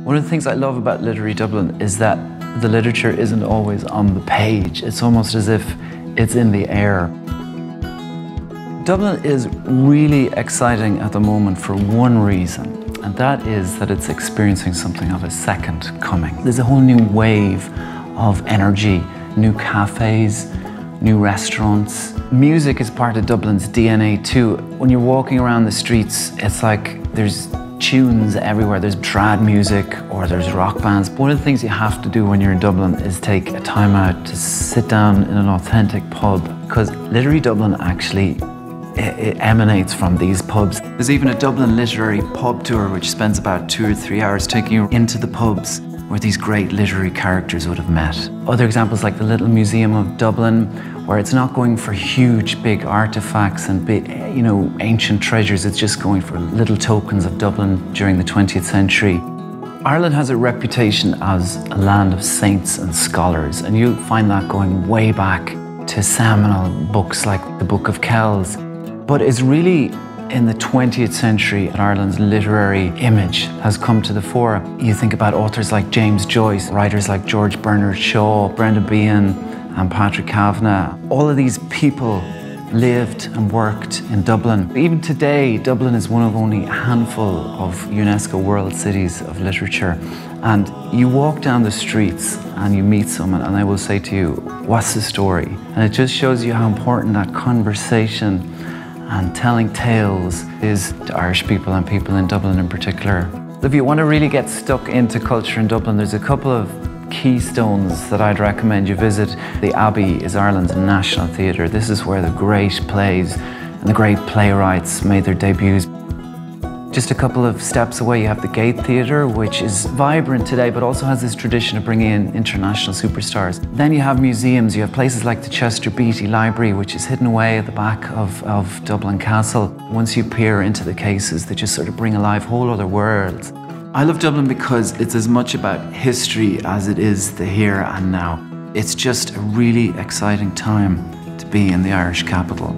One of the things I love about Literary Dublin is that the literature isn't always on the page. It's almost as if it's in the air. Dublin is really exciting at the moment for one reason, and that is that it's experiencing something of a second coming. There's a whole new wave of energy, new cafes, new restaurants. Music is part of Dublin's DNA too. When you're walking around the streets, it's like there's tunes everywhere. There's trad music or there's rock bands. One of the things you have to do when you're in Dublin is take a time out to sit down in an authentic pub, because Literary Dublin actually it emanates from these pubs. There's even a Dublin literary pub tour which spends about 2 or 3 hours taking you into the pubs where these great literary characters would have met. Other examples like the Little Museum of Dublin, where it's not going for huge, big artifacts and big, ancient treasures. It's just going for little tokens of Dublin during the 20th century. Ireland has a reputation as a land of saints and scholars, and you'll find that going way back to seminal books like the Book of Kells. But it's really in the 20th century that Ireland's literary image has come to the fore. You think about authors like James Joyce, writers like George Bernard Shaw, Brendan Behan and Patrick Kavanagh. All of these people lived and worked in Dublin. Even today, Dublin is one of only a handful of UNESCO World Cities of Literature. And you walk down the streets and you meet someone and they will say to you, "What's the story?" And it just shows you how important that conversation and telling tales is to Irish people and people in Dublin in particular. If you want to really get stuck into culture in Dublin, there's a couple of keystones that I'd recommend you visit. The Abbey is Ireland's national theatre. This is where the great plays and the great playwrights made their debuts. Just a couple of steps away, you have the Gate Theatre, which is vibrant today, but also has this tradition of bringing in international superstars. Then you have museums. You have places like the Chester Beatty Library, which is hidden away at the back of Dublin Castle. Once you peer into the cases, they just sort of bring alive whole other worlds. I love Dublin because it's as much about history as it is the here and now. It's just a really exciting time to be in the Irish capital.